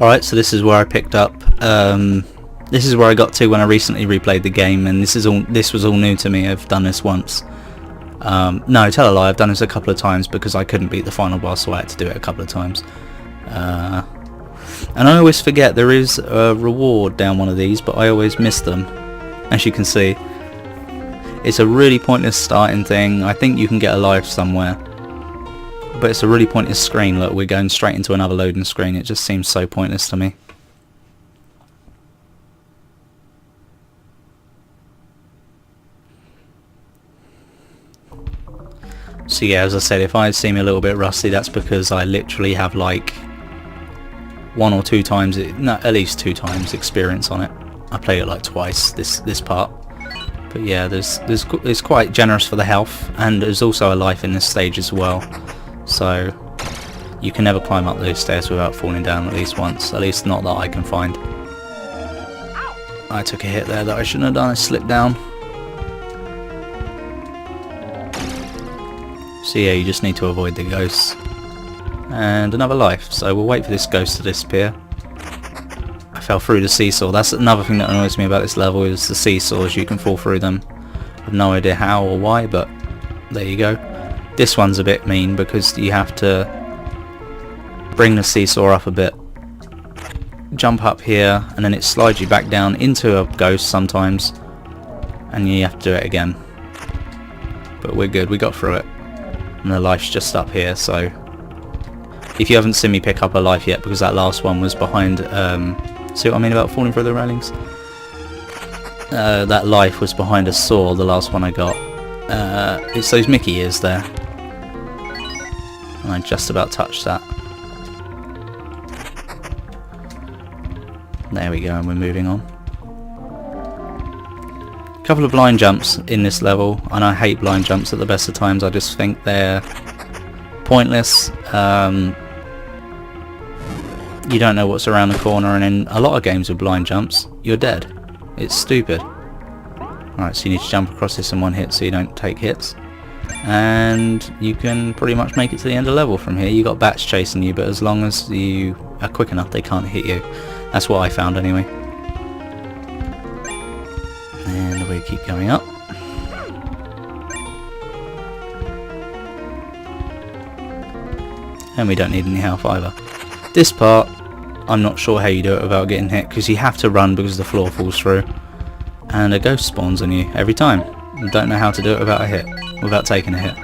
Alright, so this is where I picked up, this is where I got to when I recently replayed the game, and this was all new to me. I've done this once. No, tell a lie, I've done this a couple of times because I couldn't beat the final boss, so I had to do it a couple of times. And I always forget there is a reward down one of these, but I always miss them. As you can see, it's a really pointless starting thing. I think you can get a life somewhere, but it's a really pointless screen. Look, we're going straight into another loading screen. It just seems so pointless to me. So yeah, as I said, if I seem a little bit rusty, that's because I literally have like one or two times, at least 2 times experience on it. I played it like twice, this part. But yeah, it's quite generous for the health, and there's also a life in this stage as well. So you can never climb up those stairs without falling down at least once. At least not that I can find. I took a hit there that I shouldn't have done. I slipped down. So yeah, you just need to avoid the ghosts. And another life, so we'll wait for this ghost to disappear. I fell through the seesaw. That's another thing that annoys me about this level, is the seesaws. You can fall through them. I have no idea how or why, but there you go. This one's a bit mean because you have to bring the seesaw up a bit, jump up here, and then it slides you back down into a ghost sometimes, and you have to do it again. But we're good, we got through it. And the life's just up here, so if you haven't seen me pick up a life yet, because that last one was behind, see what I mean about falling through the railings? That life was behind a saw, the last one I got. It's those Mickey ears there. And I just about touched that. There we go, and we're moving on. A couple of blind jumps in this level, and I hate blind jumps at the best of times. I just think they're pointless. You don't know what's around the corner, and in a lot of games with blind jumps, you're dead. It's stupid. Alright, so you need to jump across this in one hit so you don't take hits. And you can pretty much make it to the end of the level from here. You got bats chasing you, but as long as you are quick enough, they can't hit you. That's what I found anyway. And we keep going up. And we don't need any health either. This part, I'm not sure how you do it without getting hit, because you have to run because the floor falls through. And a ghost spawns on you every time. I don't know how to do it without a hit, without taking a hit.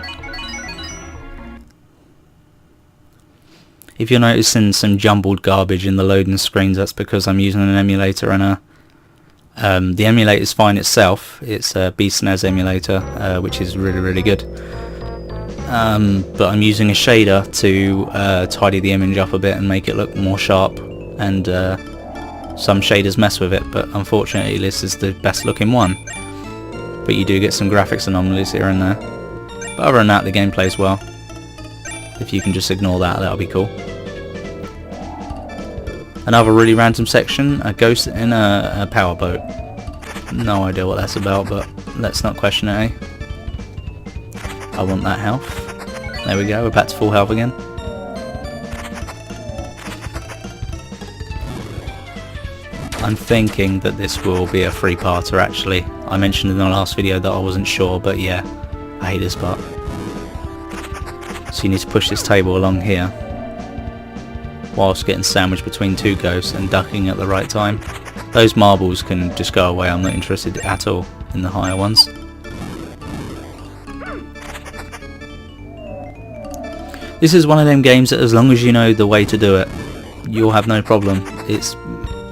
If you're noticing some jumbled garbage in the loading screens, that's because I'm using an emulator, and the emulator is fine itself. It's a SNES emulator, which is really good. But I'm using a shader to tidy the image up a bit and make it look more sharp, and some shaders mess with it, but unfortunately this is the best looking one. But you do get some graphics anomalies here and there. But other than that, the game plays well. If you can just ignore that, that'll be cool. Another really random section, a ghost in a powerboat. No idea what that's about, but let's not question it, eh? I want that health. There we go, we're back to full health again. I'm thinking that this will be a three-parter actually. I mentioned in the last video that I wasn't sure, but yeah, I hate this part. So you need to push this table along here, whilst getting sandwiched between 2 ghosts and ducking at the right time. Those marbles can just go away, I'm not interested at all in the higher ones. This is one of them games that as long as you know the way to do it, you'll have no problem. It's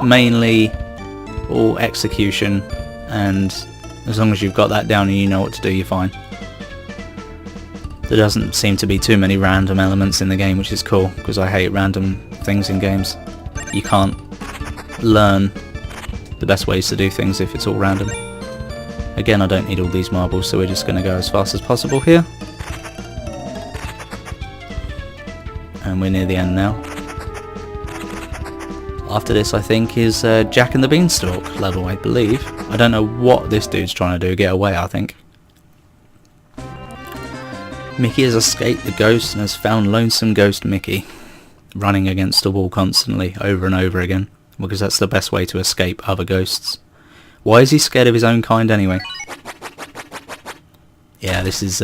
mainly all execution, and as long as you've got that down and you know what to do, you're fine. There doesn't seem to be too many random elements in the game, which is cool, because I hate random things in games. You can't learn the best ways to do things if it's all random. Again, I don't need all these marbles, so we're just going to go as fast as possible here. And we're near the end now. After this, I think, is Jack and the Beanstalk level, I believe. I don't know what this dude's trying to do, get away, I think. Mickey has escaped the ghost and has found lonesome ghost Mickey, running against a wall constantly, over and over again, because that's the best way to escape other ghosts. Why is he scared of his own kind anyway? Yeah, this is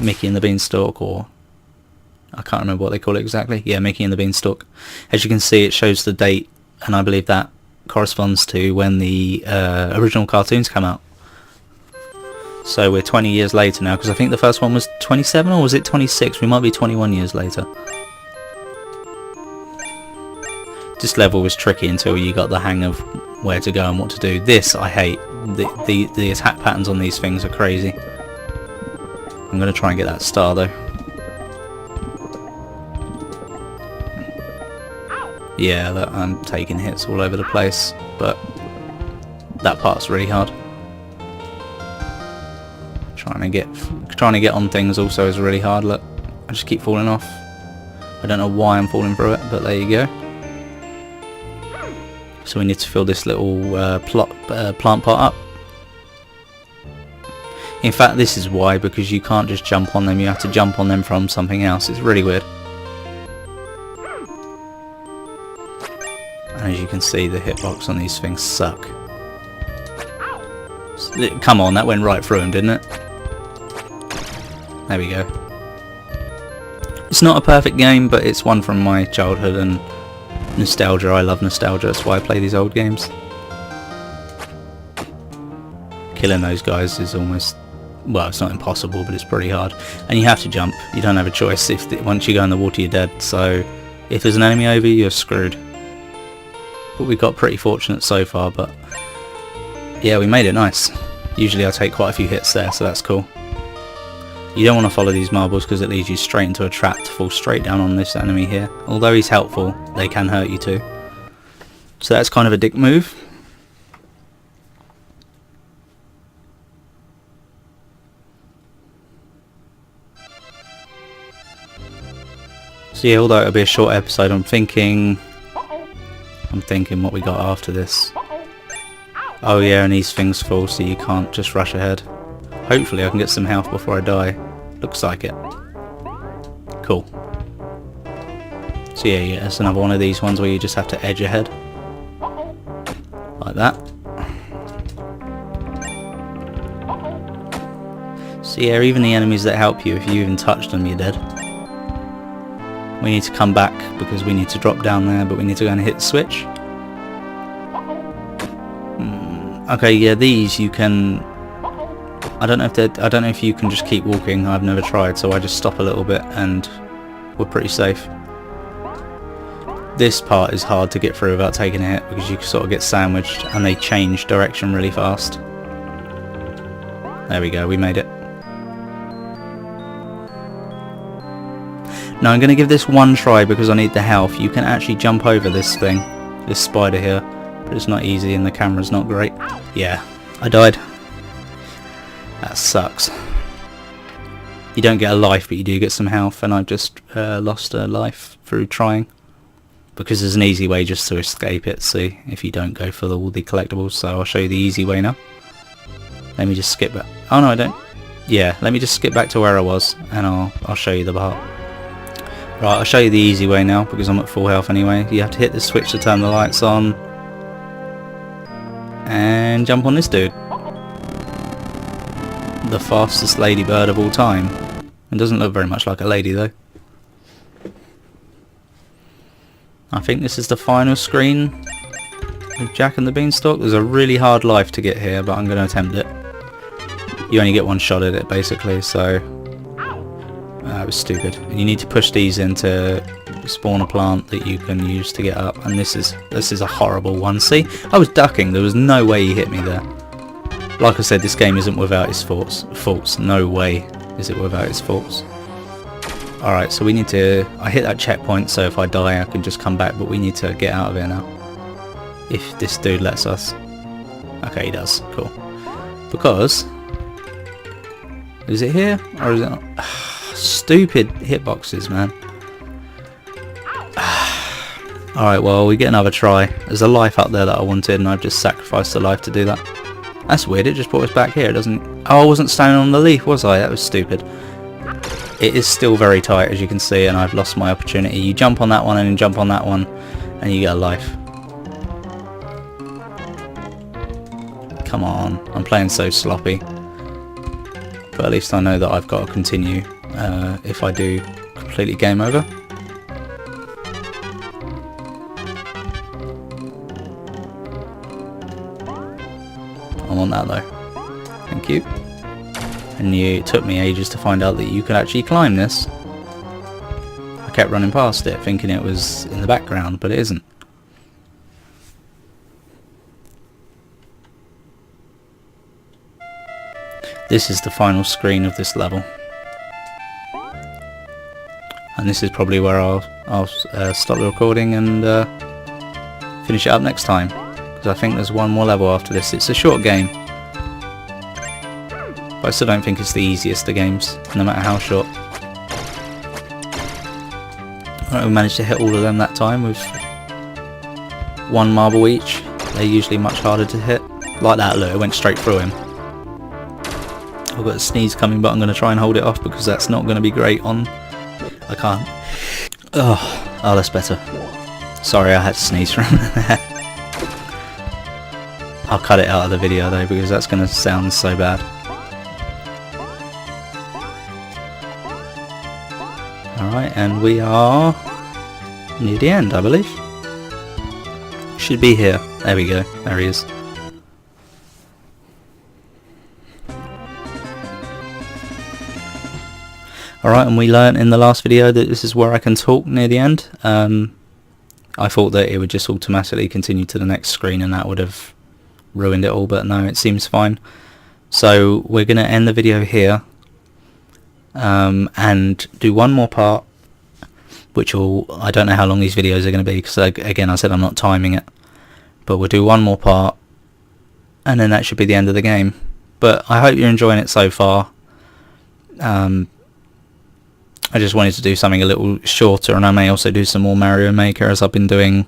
Mickey and the Beanstalk, or I can't remember what they call it exactly. Yeah, Mickey and the Beanstalk. As you can see, it shows the date, and I believe that corresponds to when the original cartoons come out. So we're 20 years later now, because I think the first one was 27, or was it 26? We might be 21 years later. This level was tricky until you got the hang of where to go and what to do. This I hate. The attack patterns on these things are crazy. I'm going to try and get that star though. Yeah, I'm taking hits all over the place, but that part's really hard. Trying to get on things also is really hard. Look, I just keep falling off. I don't know why I'm falling through it, but there you go. So we need to fill this little plant pot up. In fact, this is why, because you can't just jump on them, you have to jump on them from something else. It's really weird. And as you can see, the hitbox on these things suck. Come on, that went right through him, didn't it? There we go. It's not a perfect game, but it's one from my childhood and nostalgia. I love nostalgia, that's why I play these old games. Killing those guys is almost, well, it's not impossible, but it's pretty hard. And you have to jump. You don't have a choice. Once you go in the water, you're dead. So if there's an enemy over you, you're screwed. But we got pretty fortunate so far, but yeah, we made it nice. Usually I take quite a few hits there, so that's cool. You don't want to follow these marbles because it leads you straight into a trap to fall straight down on this enemy here. Although he's helpful, they can hurt you too. So that's kind of a dick move. So yeah, although it'll be a short episode, I'm thinking what we got after this. Oh yeah, and these things fall, so you can't just rush ahead. Hopefully I can get some health before I die. Looks like it. Cool. So yeah, it's another one of these ones where you just have to edge ahead. Like that. So yeah, even the enemies that help you, if you even touch them, you're dead. We need to come back because we need to drop down there, but we need to go and hit the switch. Okay, yeah, these you can. I don't know if you can just keep walking. I've never tried, so I just stop a little bit and we're pretty safe. This part is hard to get through without taking a hit because you sort of get sandwiched and they change direction really fast. There we go, we made it. Now I'm going to give this one try because I need the health. You can actually jump over this thing, this spider here, but it's not easy and the camera's not great. Yeah, I died. That sucks. You don't get a life, but you do get some health, and I've just lost a life through trying. Because there's an easy way just to escape it, see, if you don't go for all the collectibles, so I'll show you the easy way now. Let me just skip back. Oh no, I don't. Yeah, let me just skip back to where I was, and I'll show you the part. Right, I'll show you the easy way now, because I'm at full health anyway. You have to hit the switch to turn the lights on. And jump on this dude. The fastest ladybird of all time. It doesn't look very much like a lady though. I think this is the final screen with Jack and the Beanstalk. There's a really hard life to get here, but I'm going to attempt it. You only get one shot at it basically, so that was stupid. And you need to push these in to spawn a plant that you can use to get up, and this is a horrible one. See, I was ducking, there was no way he hit me there. Like I said, this game isn't without its faults. No way is it without its faults. Alright, so we need to... I hit that checkpoint, so if I die I can just come back, but we need to get out of here now. If this dude lets us. Okay, he does. Cool. Because... Is it here? Or is it not? Stupid hitboxes, man. Alright, well, we get another try. There's a life up there that I wanted, and I've just sacrificed a life to do that. That's weird, it just brought us back here, it doesn't... Oh, I wasn't standing on the leaf, was I? That was stupid. it is still very tight, as you can see, and I've lost my opportunity. You jump on that one and then jump on that one and you get a life. Come on, I'm playing so sloppy. But at least I know that I've got to continue if I do completely game over. I want that though. Thank you. And it took me ages to find out that you could actually climb this. I kept running past it thinking it was in the background, but it isn't. This is the final screen of this level. And this is probably where I'll stop the recording and finish it up next time. Because I think there's one more level after this. It's a short game. But I still don't think it's the easiest of games, no matter how short. Right, we managed to hit all of them that time with one marble each. They're usually much harder to hit. Like that, look, it went straight through him. I've got a sneeze coming, but I'm going to try and hold it off because that's not going to be great on... I can't. Oh, that's better. Sorry, I had to sneeze from there. I'll cut it out of the video though because that's going to sound so bad. Alright, and we are near the end, I believe. Should be here. There we go. There he is. Alright, and we learnt in the last video that this is where I can talk near the end. I thought that it would just automatically continue to the next screen and that would have ruined it all, but no, it seems fine. So we're going to end the video here and do one more part, which will, I don't know how long these videos are going to be because again I said I'm not timing it, but we'll do one more part and then that should be the end of the game. But I hope you're enjoying it so far. I just wanted to do something a little shorter, and I may also do some more Mario Maker as I've been doing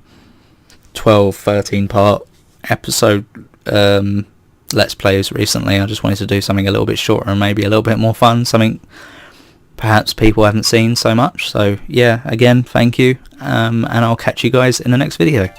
12, 13 part episode Let's Plays recently. I just wanted to do something a little bit shorter and maybe a little bit more fun, something perhaps people haven't seen so much. So yeah, again, thank you, and I'll catch you guys in the next video.